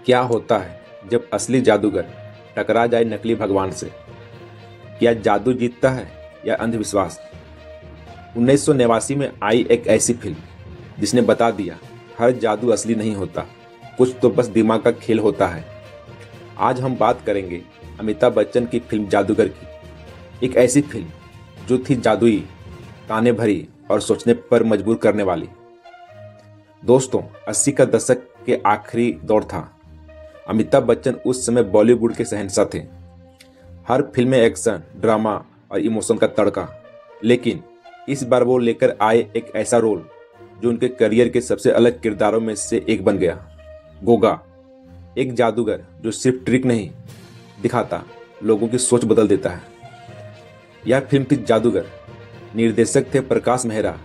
क्या होता है जब असली जादूगर टकरा जाए नकली भगवान से? क्या जादू जीतता है या अंधविश्वास? 1989 में आई एक ऐसी फिल्म जिसने बता दिया हर जादू असली नहीं होता, कुछ तो बस दिमाग का खेल होता है। आज हम बात करेंगे अमिताभ बच्चन की फिल्म जादूगर की, एक ऐसी फिल्म जो थी जादुई, ताने भरी और सोचने पर मजबूर करने वाली। दोस्तों, 80 का दशक के आखिरी दौर था। अमिताभ बच्चन उस समय बॉलीवुड के शहंशाह थे। हर फिल्म में एक्शन, ड्रामा और इमोशन का तड़का। लेकिन इस बार वो लेकर आए एक ऐसा रोल जो उनके करियर के सबसे अलग किरदारों में से एक बन गया। गोगा, एक जादूगर जो सिर्फ ट्रिक नहीं दिखाता, लोगों की सोच बदल देता है। यह फिल्म थी जादूगर। निर्देशक थे प्रकाश मेहरा,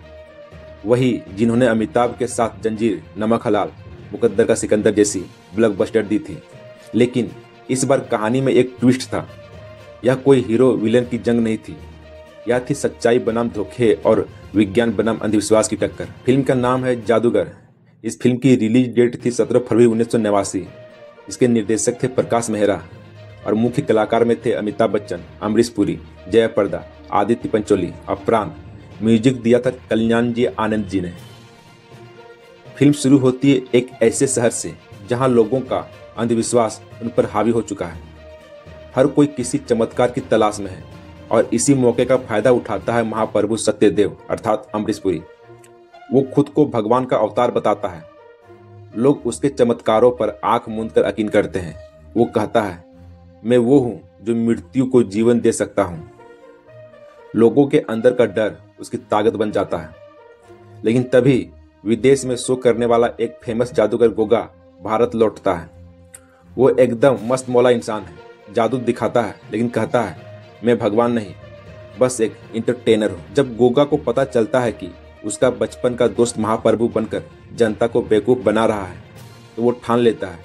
वही जिन्होंने अमिताभ के साथ जंजीर, नमक हलाल, मुकद्दर का सिकंदर जैसी ब्लॉकबस्टर दी थी। लेकिन इस बार कहानी में एक ट्विस्ट था। यह कोई हीरो विलेन की जंग नहीं थी, यह थी सच्चाई बनाम धोखे और विज्ञान बनाम अंधविश्वास की टक्कर। फिल्म का नाम है जादूगर। इस फिल्म की रिलीज डेट थी 17 फरवरी 1989। इसके निर्देशक थे प्रकाश मेहरा और मुख्य कलाकार में थे अमिताभ बच्चन, अमरीश पुरी, जया प्रदा, आदित्य पंचोली और प्राण। म्यूजिक दिया था कल्याण जी आनंद जी ने। फिल्म शुरू होती है एक ऐसे शहर से जहां लोगों का अंधविश्वास उन पर हावी हो चुका है। हर कोई किसी चमत्कार की तलाश में है और इसी मौके का फायदा उठाता है महाप्रभु सत्यदेव अर्थात अमरीश पुरी। वो खुद को भगवान का अवतार बताता है। लोग उसके चमत्कारों पर आंख मूंदकर यकीन करते हैं। वो कहता है, मैं वो हूं जो मृत्यु को जीवन दे सकता हूं। लोगों के अंदर का डर उसकी ताकत बन जाता है। लेकिन तभी विदेश में शो करने वाला एक फेमस जादूगर गोगा भारत लौटता है। वो एकदम मस्त मौला इंसान है, जादू दिखाता है लेकिन कहता है, मैं भगवान नहीं, बस एक इंटरटेनर हूँ। जब गोगा को पता चलता है कि उसका बचपन का दोस्त महाप्रभु बनकर जनता को बेवकूफ बना रहा है, तो वो ठान लेता है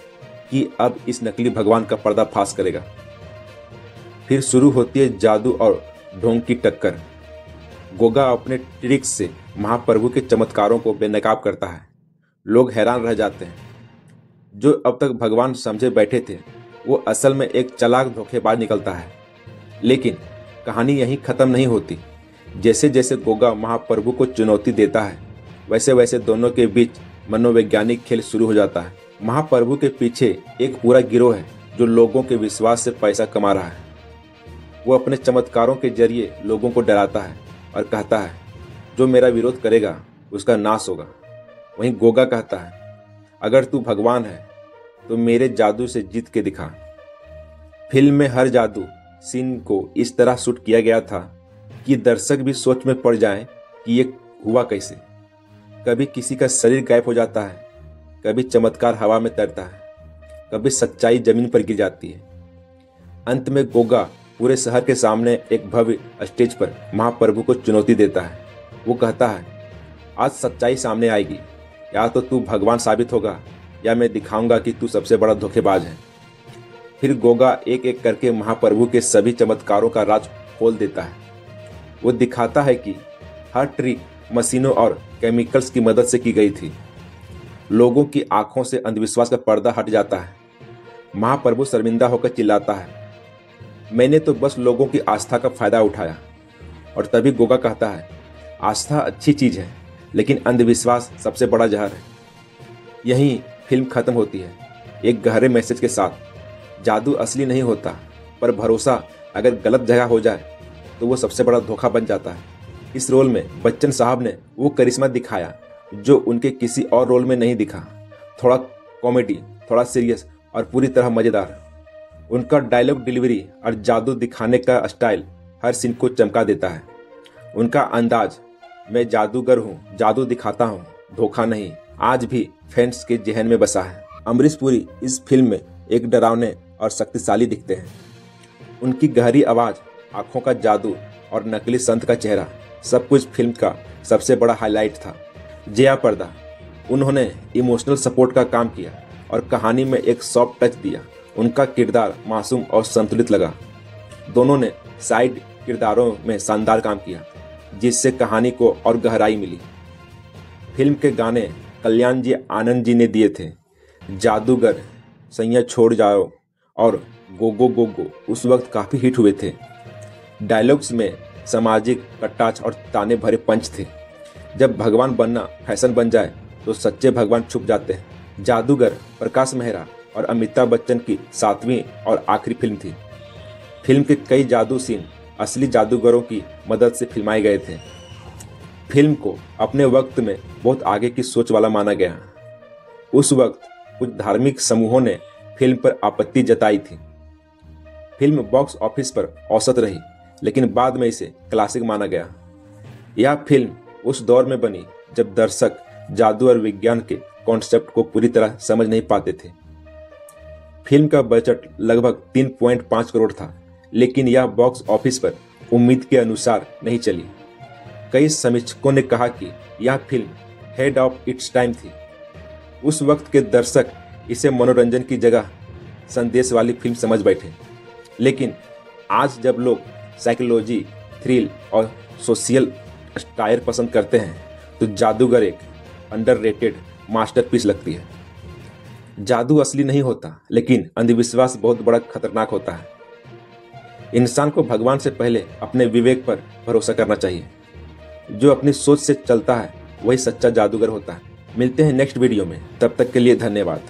कि अब इस नकली भगवान का पर्दाफाश करेगा। फिर शुरू होती है जादू और ढोंग की टक्कर। गोगा अपने ट्रिक्स से महाप्रभु के चमत्कारों को बेनकाब करता है। लोग हैरान रह जाते हैं। जो अब तक भगवान समझे बैठे थे, वो असल में एक चालाक धोखेबाज निकलता है। लेकिन कहानी यहीं खत्म नहीं होती। जैसे जैसे गोगा महाप्रभु को चुनौती देता है, वैसे वैसे दोनों के बीच मनोवैज्ञानिक खेल शुरू हो जाता है। महाप्रभु के पीछे एक पूरा गिरोह है जो लोगों के विश्वास से पैसा कमा रहा है। वो अपने चमत्कारों के जरिए लोगों को डराता है और कहता है, जो मेरा विरोध करेगा उसका नाश होगा। वहीं गोगा कहता है, अगर तू भगवान है तो मेरे जादू से जीत के दिखा। फिल्म में हर जादू सीन को इस तरह शूट किया गया था कि दर्शक भी सोच में पड़ जाएं कि ये हुआ कैसे। कभी किसी का शरीर गायब हो जाता है, कभी चमत्कार हवा में तैरता है, कभी सच्चाई जमीन पर गिर जाती है। अंत में गोगा पूरे शहर के सामने एक भव्य स्टेज पर महाप्रभु को चुनौती देता है। वो कहता है, आज सच्चाई सामने आएगी, या तो तू भगवान साबित होगा या मैं दिखाऊंगा कि तू सबसे बड़ा धोखेबाज है। फिर गोगा एक एक करके महाप्रभु के सभी चमत्कारों का राज खोल देता है। वो दिखाता है कि हर ट्रिक मशीनों और केमिकल्स की मदद से की गई थी। लोगों की आंखों से अंधविश्वास का पर्दा हट जाता है। महाप्रभु शर्मिंदा होकर चिल्लाता है, मैंने तो बस लोगों की आस्था का फायदा उठाया। और तभी गोगा कहता है, आस्था अच्छी चीज है, लेकिन अंधविश्वास सबसे बड़ा जहर है। यहीं फिल्म खत्म होती है, एक गहरे मैसेज के साथ। जादू असली नहीं होता, पर भरोसा अगर गलत जगह हो जाए तो वो सबसे बड़ा धोखा बन जाता है। इस रोल में बच्चन साहब ने वो करिश्मा दिखाया जो उनके किसी और रोल में नहीं दिखा। थोड़ा कॉमेडी, थोड़ा सीरियस और पूरी तरह मज़ेदार। उनका डायलॉग डिलीवरी और जादू दिखाने का स्टाइल हर सीन को चमका देता है। उनका अंदाज, मैं जादूगर हूँ, जादू दिखाता हूँ, धोखा नहीं, आज भी फैंस के जहन में बसा है। अमरीश पुरी इस फिल्म में एक डरावने और शक्तिशाली दिखते हैं। उनकी गहरी आवाज़, आंखों का जादू और नकली संत का चेहरा, सब कुछ फिल्म का सबसे बड़ा हाईलाइट था। जया प्रदा, उन्होंने इमोशनल सपोर्ट का काम किया और कहानी में एक सॉफ्ट टच दिया। उनका किरदार मासूम और संतुलित लगा। दोनों ने साइड किरदारों में शानदार काम किया, जिससे कहानी को और गहराई मिली। फिल्म के गाने कल्याण जी आनंद जी ने दिए थे। जादूगर सैया छोड़ जाओ और गो गो गो गो उस वक्त काफ़ी हिट हुए थे। डायलॉग्स में सामाजिक कटाक्ष और ताने भरे पंच थे। जब भगवान बनना फैशन बन जाए तो सच्चे भगवान छुप जाते हैं। जादूगर प्रकाश मेहरा और अमिताभ बच्चन की 7वीं और आखिरी फिल्म थी। फिल्म के कई जादू सीन असली जादूगरों की मदद से फिल्माए गए थे। फिल्म को अपने वक्त में बहुत आगे की सोच वाला माना गया। उस वक्त कुछ धार्मिक समूहों ने फिल्म पर आपत्ति जताई थी। फिल्म बॉक्स ऑफिस पर औसत रही, लेकिन बाद में इसे क्लासिक माना गया। यह फिल्म उस दौर में बनी जब दर्शक जादू और विज्ञान के कॉन्सेप्ट को पूरी तरह समझ नहीं पाते थे। फिल्म का बजट लगभग 3.5 करोड़ था, लेकिन यह बॉक्स ऑफिस पर उम्मीद के अनुसार नहीं चली। कई समीक्षकों ने कहा कि यह film head of its time थी। उस वक्त के दर्शक इसे मनोरंजन की जगह संदेश वाली फिल्म समझ बैठे। लेकिन आज जब लोग साइकोलॉजी, थ्रिल और सोशल स्टायर पसंद करते हैं तो जादूगर एक अंडररेटेड मास्टरपीस लगती है। जादू असली नहीं होता, लेकिन अंधविश्वास बहुत बड़ा खतरनाक होता है। इंसान को भगवान से पहले अपने विवेक पर भरोसा करना चाहिए। जो अपनी सोच से चलता है वही सच्चा जादूगर होता है। मिलते हैं नेक्स्ट वीडियो में, तब तक के लिए धन्यवाद।